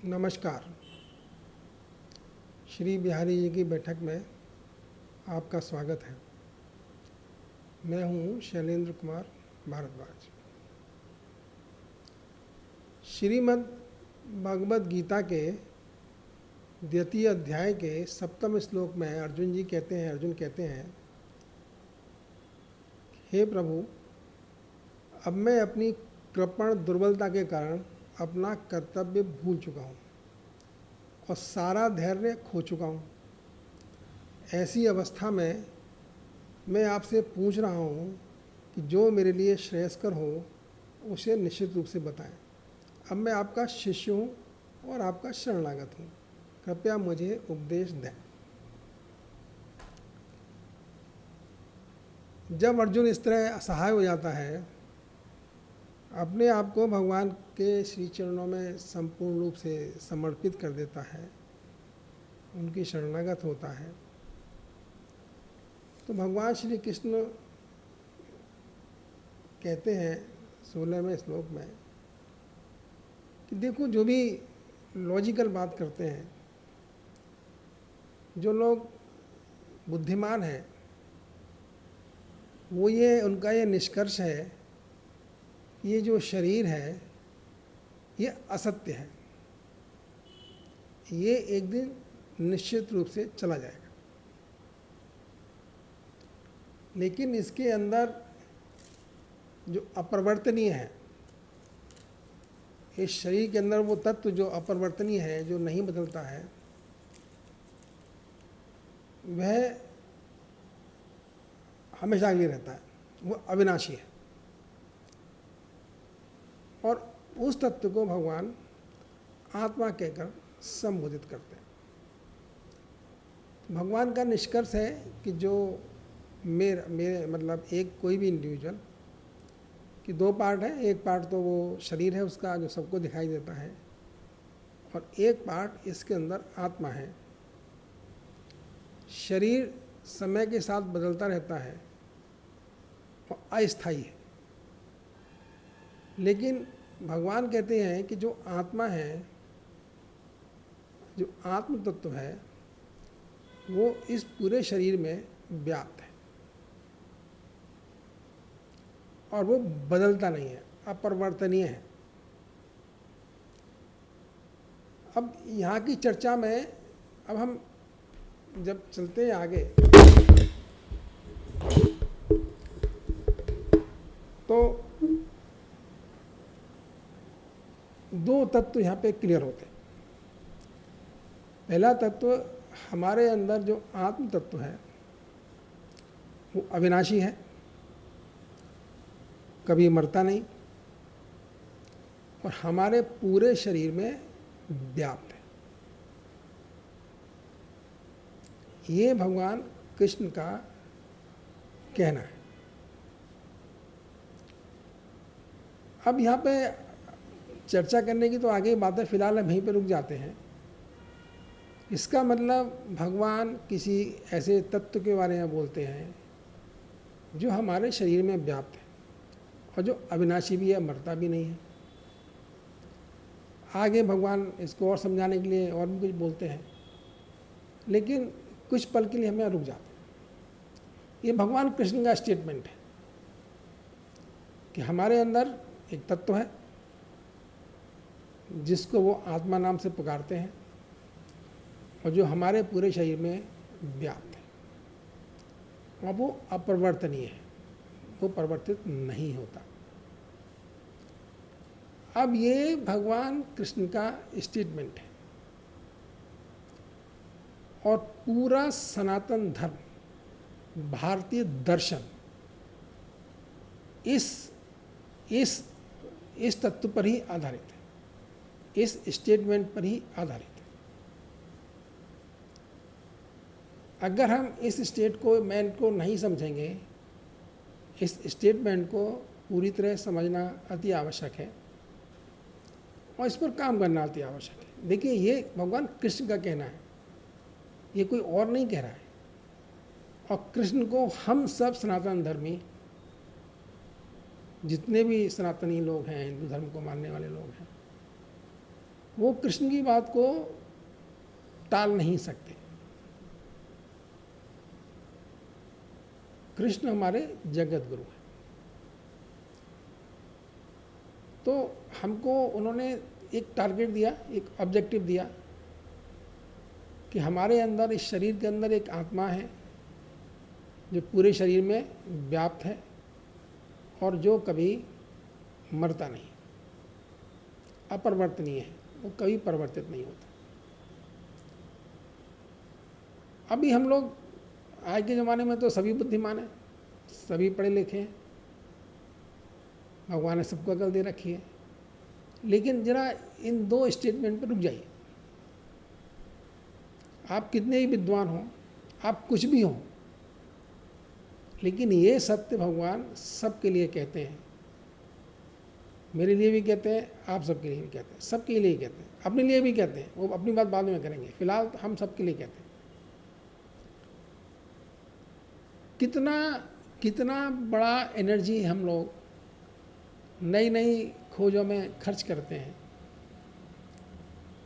नमस्कार। श्री बिहारी जी की बैठक में आपका स्वागत है। मैं हूँ शैलेंद्र कुमार भारद्वाज। श्रीमद् भगवद गीता के द्वितीय अध्याय के 7वें श्लोक में अर्जुन कहते हैं, हे प्रभु, अब मैं अपनी कृपण दुर्बलता के कारण अपना कर्तव्य भूल चुका हूँ और सारा धैर्य खो चुका हूँ। ऐसी अवस्था में मैं आपसे पूछ रहा हूँ कि जो मेरे लिए श्रेयस्कर हो उसे निश्चित रूप से बताएं। अब मैं आपका शिष्य हूँ और आपका शरणागत हूँ, कृपया मुझे उपदेश दें। जब अर्जुन इस तरह असहाय हो जाता है, अपने आप को भगवान के श्री चरणों में संपूर्ण रूप से समर्पित कर देता है, उनकी शरणागत होता है, तो भगवान श्री कृष्ण कहते हैं 16वें श्लोक में कि देखो, जो भी लॉजिकल बात करते हैं, जो लोग बुद्धिमान हैं, वो उनका ये निष्कर्ष है, ये जो शरीर है ये असत्य है, ये एक दिन निश्चित रूप से चला जाएगा। लेकिन इसके अंदर जो अपरिवर्तनीय है, इस शरीर के अंदर वो तत्व जो अपरिवर्तनीय है, जो नहीं बदलता है, वह हमेशा के लिए रहता है, वो अविनाशी है। और उस तत्व को भगवान आत्मा कहकर संबोधित करते हैं। भगवान का निष्कर्ष है कि जो मेरे मतलब एक कोई भी इंडिविजुअल कि दो पार्ट है, एक पार्ट तो वो शरीर है उसका जो सबको दिखाई देता है, और एक पार्ट इसके अंदर आत्मा है। शरीर समय के साथ बदलता रहता है और अस्थायी है, लेकिन भगवान कहते हैं कि जो आत्मा है, जो आत्म तत्व है, वो इस पूरे शरीर में व्याप्त है और वो बदलता नहीं है, अपरिवर्तनीय है। अब यहाँ की चर्चा में अब हम जब चलते हैं आगे, तो दो तत्व यहाँ पे क्लियर होते हैं। पहला तत्व, हमारे अंदर जो आत्म तत्व है वो अविनाशी है, कभी मरता नहीं और हमारे पूरे शरीर में व्याप्त है। ये भगवान कृष्ण का कहना है। अब यहाँ पे चर्चा करने की तो आगे बातें फिलहाल हम यहीं पर रुक जाते हैं। इसका मतलब भगवान किसी ऐसे तत्व के बारे में बोलते हैं जो हमारे शरीर में व्याप्त है और जो अविनाशी भी है, मरता भी नहीं है। आगे भगवान इसको और समझाने के लिए और भी कुछ बोलते हैं, लेकिन कुछ पल के लिए हम यहाँ रुक जाते हैं। ये भगवान कृष्ण का स्टेटमेंट है कि हमारे अंदर एक तत्व है जिसको वो आत्मा नाम से पुकारते हैं और जो हमारे पूरे शरीर में व्याप्त है और वो अपरिवर्तनीय है, वो परिवर्तित नहीं होता। अब ये भगवान कृष्ण का स्टेटमेंट है और पूरा सनातन धर्म, भारतीय दर्शन इस तत्व पर ही आधारित है, इस स्टेटमेंट पर ही आधारित है। अगर हम इस स्टेटमेंट को नहीं समझेंगे, इस स्टेटमेंट को पूरी तरह समझना अति आवश्यक है और इस पर काम करना अति आवश्यक है। देखिए, ये भगवान कृष्ण का कहना है, ये कोई और नहीं कह रहा है। और कृष्ण को हम सब सनातन धर्मी, जितने भी सनातनी लोग हैं, हिंदू धर्म को मानने वाले लोग हैं, वो कृष्ण की बात को टाल नहीं सकते। कृष्ण हमारे जगत गुरु हैं। तो हमको उन्होंने एक टारगेट दिया, एक ऑब्जेक्टिव दिया कि हमारे अंदर, इस शरीर के अंदर एक आत्मा है जो पूरे शरीर में व्याप्त है और जो कभी मरता नहीं, अपरिवर्तनीय है, वो कभी परिवर्तित नहीं होता। अभी हम लोग आज के ज़माने में तो सभी बुद्धिमान हैं, सभी पढ़े लिखे हैं, भगवान ने सबको अकल दे रखी है। लेकिन जरा इन दो स्टेटमेंट पर रुक जाइए। आप कितने ही विद्वान हों, आप कुछ भी हों, लेकिन ये सत्य भगवान सबके लिए कहते हैं। मेरे लिए भी कहते हैं, आप सबके लिए भी कहते हैं, सबके लिए कहते हैं, अपने लिए भी कहते हैं। वो अपनी बात बाद में करेंगे, फिलहाल तो हम सबके लिए कहते हैं। कितना कितना बड़ा एनर्जी हम लोग नई नई खोजों में खर्च करते हैं।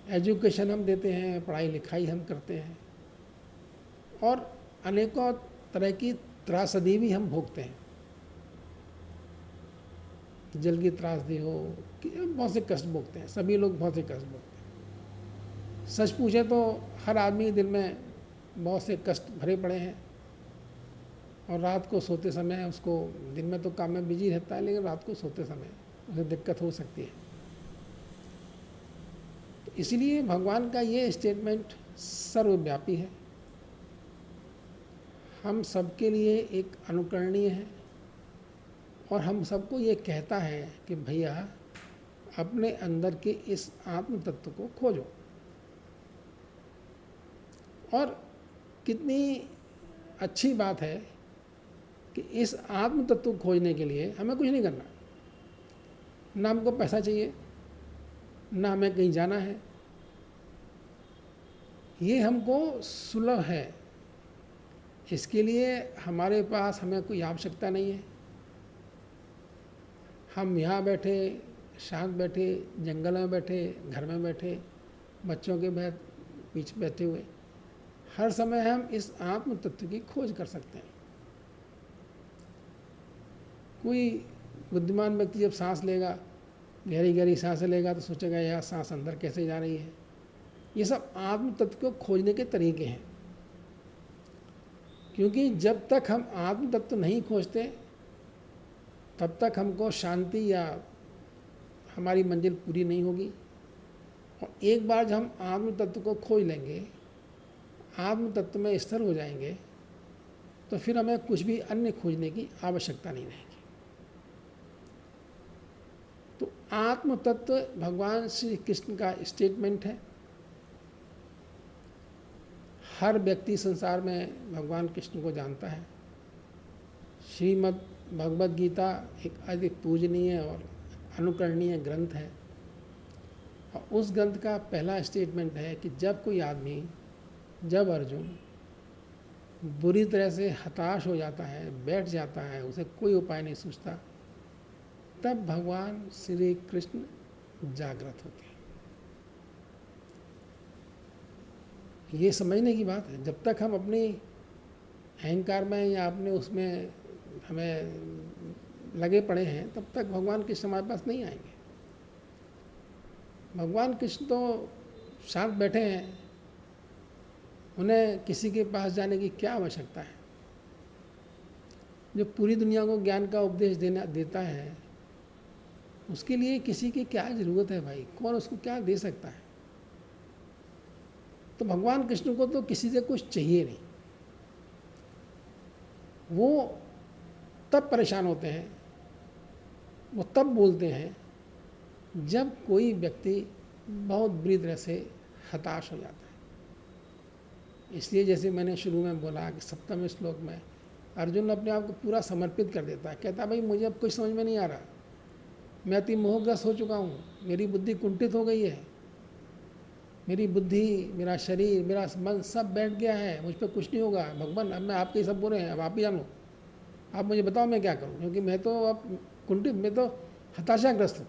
एजुकेशन हम देते हैं, पढ़ाई लिखाई हम करते हैं, और अनेकों तरह की त्रासदी भी हम भोगते हैं। जल की त्रासदी हो, बहुत से कष्ट भोगते हैं, सभी लोग बहुत से कष्ट भोगते हैं। सच पूछे तो हर आदमी के दिल में बहुत से कष्ट भरे पड़े हैं, और रात को सोते समय उसको, दिन में तो काम में बिजी रहता है, लेकिन रात को सोते समय उसे दिक्कत हो सकती है। तो इसलिए भगवान का ये स्टेटमेंट सर्वव्यापी है, हम सबके लिए एक अनुकरणीय है, और हम सबको ये कहता है कि भैया अपने अंदर के इस आत्म तत्व को खोजो। और कितनी अच्छी बात है कि इस आत्म तत्व को खोजने के लिए हमें कुछ नहीं करना, ना हमको पैसा चाहिए, ना हमें कहीं जाना है। ये हमको सुलभ है, इसके लिए हमारे पास हमें कोई आवश्यकता नहीं है। हम यहाँ बैठे, शांत बैठे, जंगल में बैठे, घर में बैठे, बच्चों के बीच बैठे हुए, हर समय हम इस आत्म तत्व की खोज कर सकते हैं। कोई बुद्धिमान व्यक्ति जब सांस लेगा, गहरी गहरी सांसें लेगा, तो सोचेगा यार सांस अंदर कैसे जा रही है। ये सब आत्म तत्व को खोजने के तरीके हैं। क्योंकि जब तक हम आत्म तत्व नहीं खोजते, तब तक हमको शांति या हमारी मंजिल पूरी नहीं होगी। और एक बार जब हम आत्म तत्व को खोज लेंगे, आत्म तत्व में स्थिर हो जाएंगे, तो फिर हमें कुछ भी अन्य खोजने की आवश्यकता नहीं रहेगी। तो आत्म तत्व भगवान श्री कृष्ण का स्टेटमेंट है। हर व्यक्ति संसार में भगवान कृष्ण को जानता है। श्रीमद् भगवद गीता एक अति पूजनीय और अनुकरणीय ग्रंथ है, और उस ग्रंथ का पहला स्टेटमेंट है कि जब कोई आदमी, जब अर्जुन बुरी तरह से हताश हो जाता है, बैठ जाता है, उसे कोई उपाय नहीं सूझता, तब भगवान श्री कृष्ण जागृत होते हैं। ये समझने की बात है। जब तक हम अपनी अहंकार में या अपने उसमें हमें लगे पड़े हैं, तब तक भगवान कृष्ण हमारे पास नहीं आएंगे। भगवान कृष्ण तो शांत बैठे हैं, उन्हें किसी के पास जाने की क्या आवश्यकता है। जो पूरी दुनिया को ज्ञान का उपदेश देता है, उसके लिए किसी की क्या ज़रूरत है भाई? कौन उसको क्या दे सकता है? तो भगवान कृष्ण को तो किसी से कुछ चाहिए नहीं। वो तब परेशान होते हैं, वो तब बोलते हैं जब कोई व्यक्ति बहुत बुरी तरह से हताश हो जाता है। इसलिए जैसे मैंने शुरू में बोला कि 7वें श्लोक में अर्जुन अपने आप को पूरा समर्पित कर देता है। कहता है भाई मुझे अब कुछ समझ में नहीं आ रहा, मैं अति मोहग्रस्त हो चुका हूँ, मेरी बुद्धि कुंठित हो गई है, मेरी बुद्धि, मेरा शरीर, मेरा मन सब बैठ गया है, मुझ पर कुछ नहीं होगा। भगवान अब मैं आपके ही सब बोल रहे हैं, अब आप ही जानो, आप मुझे बताओ मैं क्या करूं, क्योंकि मैं तो अब कुंठित, मैं तो हताशाग्रस्त हूँ।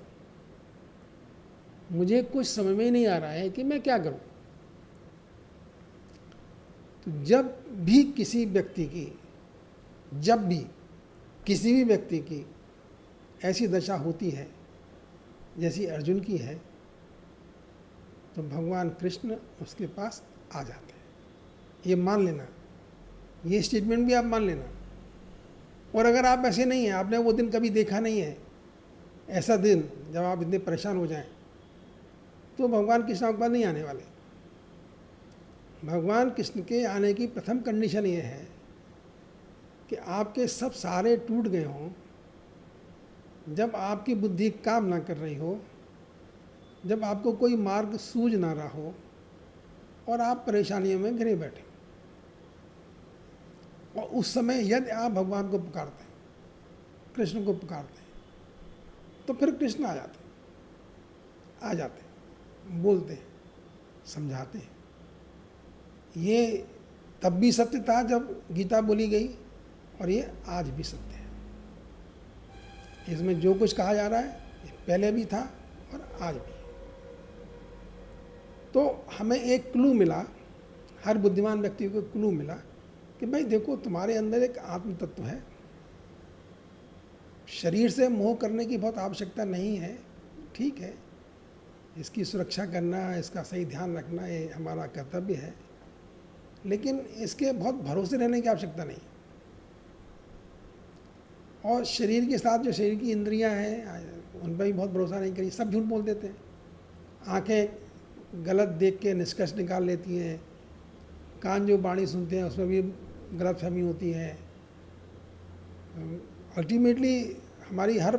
मुझे कुछ समझ में ही नहीं आ रहा है कि मैं क्या करूं। तो जब भी किसी भी व्यक्ति की ऐसी दशा होती है जैसी अर्जुन की है, तो भगवान कृष्ण उसके पास आ जाते हैं। ये मान लेना, ये स्टेटमेंट भी आप मान लेना। और अगर आप ऐसे नहीं हैं, आपने वो दिन कभी देखा नहीं है, ऐसा दिन जब आप इतने परेशान हो जाएं, तो भगवान कृष्ण आपके पास नहीं आने वाले। भगवान कृष्ण के आने की प्रथम कंडीशन ये है कि आपके सब सारे टूट गए हों, जब आपकी बुद्धि काम ना कर रही हो, जब आपको कोई मार्ग सूझ ना रहा हो और आप परेशानियों में घिरे बैठे, और उस समय यदि आप भगवान को पुकारते हैं, कृष्ण को पुकारते हैं, तो फिर कृष्ण आ जाते हैं, बोलते हैं, समझाते हैं। ये तब भी सत्य था जब गीता बोली गई, और ये आज भी सत्य है। इसमें जो कुछ कहा जा रहा है ये पहले भी था और आज भी। तो हमें एक क्लू मिला, हर बुद्धिमान व्यक्ति को क्लू मिला कि भाई देखो, तुम्हारे अंदर एक आत्म तत्व है, शरीर से मोह करने की बहुत आवश्यकता नहीं है, ठीक है, इसकी सुरक्षा करना, इसका सही ध्यान रखना ये हमारा कर्तव्य है, लेकिन इसके बहुत भरोसे रहने की आवश्यकता नहीं। और शरीर के साथ जो शरीर की इंद्रियां हैं उन पर भी बहुत भरोसा नहीं करिए, सब झूठ बोल देते हैं। आंखें गलत देख के निष्कर्ष निकाल लेती हैं, कान जो वाणी सुनते हैं उसमें भी गलत फहमी होती है। अल्टीमेटली हमारी हर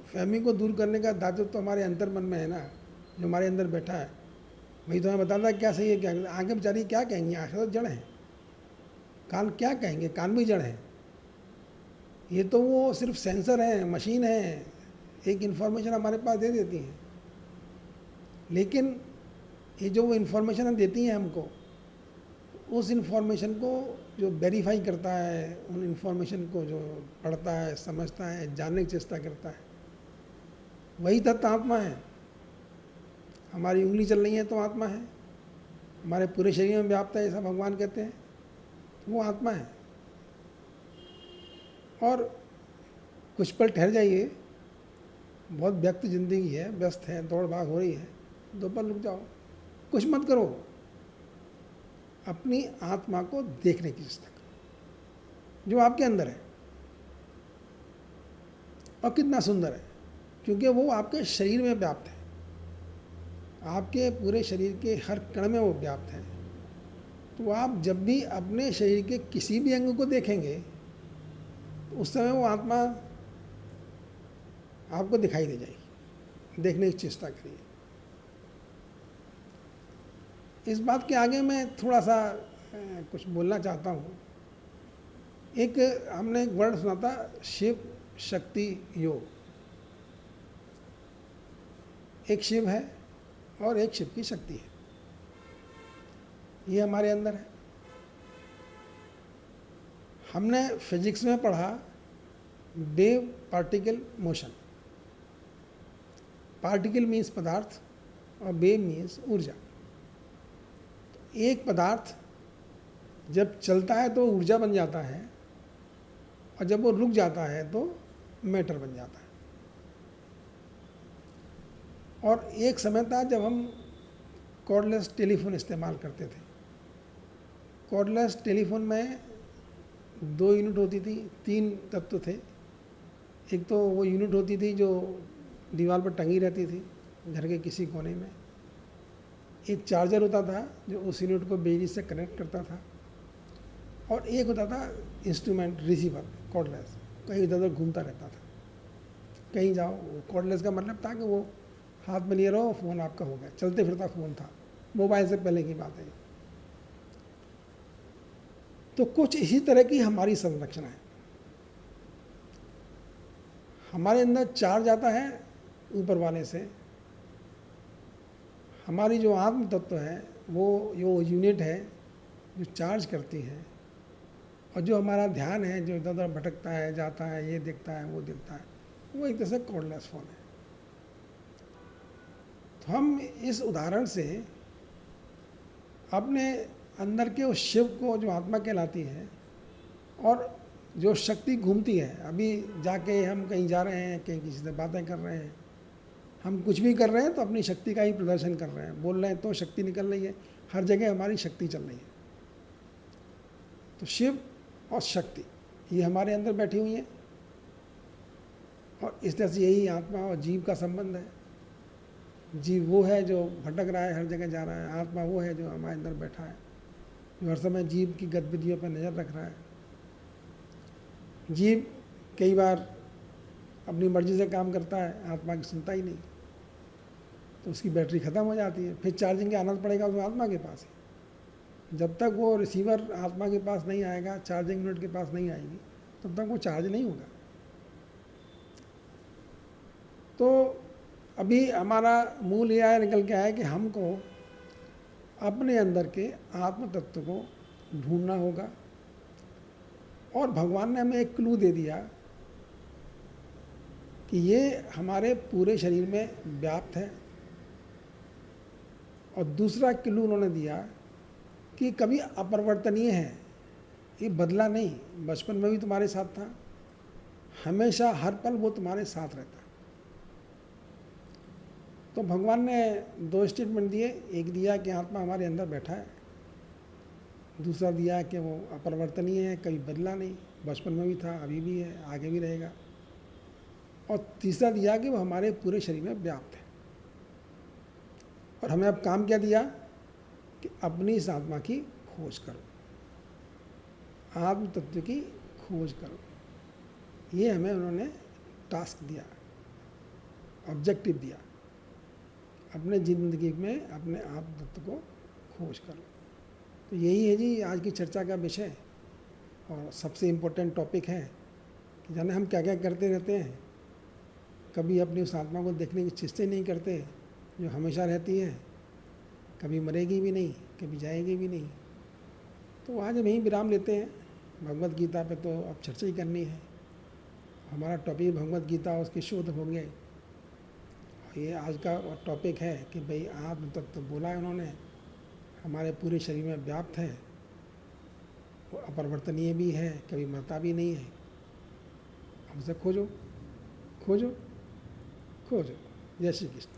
फहमी को दूर करने का दायित्व तो हमारे अंतर मन में है ना, जो हमारे अंदर बैठा है। वही तो हमें बताता है क्या सही है क्या। आंखें बेचारी क्या कहेंगी, आंखें तो जड़ हैं। कान क्या कहेंगे, कान भी जड़ हैं। ये तो वो सिर्फ सेंसर है, मशीन है, एक इन्फॉर्मेशन हमारे पास दे देती हैं। लेकिन ये जो वो इन्फॉर्मेशन देती हैं हमको, उस इन्फॉर्मेशन को जो वेरीफाई करता है, उन इन्फॉर्मेशन को जो पढ़ता है, समझता है, जानने की चेष्टा करता है, वही तत्व आत्मा है। हमारी उंगली चल रही है तो आत्मा है, हमारे पूरे शरीर में व्याप्त है ऐसा भगवान कहते हैं, वो आत्मा है। और कुछ पल ठहर जाइए, बहुत व्यक्त जिंदगी है, व्यस्त है, दौड़ भाग हो रही है, 2 पल रुक जाओ, कुछ मत करो, अपनी आत्मा को देखने की चेष्टा करो जो आपके अंदर है। और कितना सुंदर है, क्योंकि वो आपके शरीर में व्याप्त है, आपके पूरे शरीर के हर कण में वो व्याप्त है। तो आप जब भी अपने शरीर के किसी भी अंग को देखेंगे, तो उस समय वो आत्मा आपको दिखाई दे जाएगी। देखने की चेष्टा करिए। इस बात के आगे मैं थोड़ा सा कुछ बोलना चाहता हूँ। हमने एक वर्ड सुना था, शिव शक्ति योग। एक शिव है और एक शिव की शक्ति है, ये हमारे अंदर है। हमने फिजिक्स में पढ़ा wave particle motion. Particle means पदार्थ और वेव मीन्स ऊर्जा। एक पदार्थ जब चलता है तो ऊर्जा बन जाता है, और जब वो रुक जाता है तो मैटर बन जाता है। और एक समय था जब हम कॉर्डलेस टेलीफोन इस्तेमाल करते थे। कॉर्डलेस टेलीफोन में 2 यूनिट होती थी, 3 तत्व थे। एक तो वो यूनिट होती थी जो दीवार पर टंगी रहती थी घर के किसी कोने में। एक चार्जर होता था जो उस यूनिट को बिजली से कनेक्ट करता था, और एक होता था इंस्ट्रूमेंट रिसीवर कॉर्डलेस, कहीं इधर उधर घूमता रहता था। कहीं जाओ, कॉर्डलेस का मतलब था कि वो हाथ में लिए रहो, फ़ोन आपका हो गया, चलते फिरता फ़ोन था, मोबाइल से पहले की बात है। तो कुछ इसी तरह की हमारी संरचना है। हमारे अंदर चार्ज आता है ऊपर वाले से, हमारी जो आत्म तत्व है वो जो यूनिट है जो चार्ज करती है, और जो हमारा ध्यान है जो इधर उधर भटकता है, जाता है, ये देखता है वो देखता है, वो एक तरह से कॉर्डलेस फ़ोन है। तो हम इस उदाहरण से अपने अंदर के उस शिव को, जो आत्मा कहलाती है, और जो शक्ति घूमती है, अभी जाके हम कहीं जा रहे हैं, कहीं किसी से बातें कर रहे हैं, हम कुछ भी कर रहे हैं तो अपनी शक्ति का ही प्रदर्शन कर रहे हैं, बोल रहे हैं तो शक्ति निकल रही है, हर जगह हमारी शक्ति चल रही है। तो शिव और शक्ति ये हमारे अंदर बैठी हुई हैं, और इस तरह से यही आत्मा और जीव का संबंध है। जीव वो है जो भटक रहा है, हर जगह जा रहा है, आत्मा वो है जो हमारे अंदर बैठा है, जो हर समय जीव की गतिविधियों पर नज़र रख रहा है। जीव कई बार अपनी मर्जी से काम करता है, आत्मा की सुनता ही नहीं, तो उसकी बैटरी ख़त्म हो जाती है, फिर चार्जिंग के आना पड़ेगा उस आत्मा के पास ही। जब तक वो रिसीवर आत्मा के पास नहीं आएगा, चार्जिंग यूनिट के पास नहीं आएगी, तब तक वो चार्ज नहीं होगा। तो अभी हमारा मूल ये आया निकल के आया कि हमको अपने अंदर के आत्म तत्व को ढूंढना होगा, और भगवान ने हमें एक क्लू दे दिया कि ये हमारे पूरे शरीर में व्याप्त है। और दूसरा क्लू उन्होंने दिया कि कभी अपरिवर्तनीय है, ये बदला नहीं, बचपन में भी तुम्हारे साथ था, हमेशा हर पल वो तुम्हारे साथ रहता। तो भगवान ने दो स्टेटमेंट दिए, एक दिया कि आत्मा हमारे अंदर बैठा है, दूसरा दिया कि वो अपरिवर्तनीय है, कभी बदला नहीं, बचपन में भी था, अभी भी है, आगे भी रहेगा, और तीसरा दिया कि वो हमारे पूरे शरीर में व्याप्त है। और हमें अब काम क्या दिया कि अपनी इस आत्मा की खोज करो, आत्म तत्व की खोज करो। ये हमें उन्होंने टास्क दिया, ऑब्जेक्टिव दिया, अपने ज़िंदगी में अपने आत्म तत्व को खोज करो। तो यही है जी आज की चर्चा का विषय, और सबसे इम्पोर्टेंट टॉपिक है कि जाने हम क्या क्या करते रहते हैं, कभी अपनी उस आत्मा को देखने की चेष्टा नहीं करते जो हमेशा रहती है, कभी मरेगी भी नहीं, कभी जाएगी भी नहीं। तो आज हम यहीं विराम लेते हैं। भगवत गीता पे तो अब चर्चा ही करनी है, हमारा टॉपिक भगवत गीता, उसके शोध होंगे। ये आज का टॉपिक है कि भाई आत्म तत्व बोला है उन्होंने, हमारे पूरे शरीर में व्याप्त है, वो अपरिवर्तनीय भी है, कभी मरता भी नहीं है। हमसे खोजो खोजो खोजो। जय श्री कृष्ण।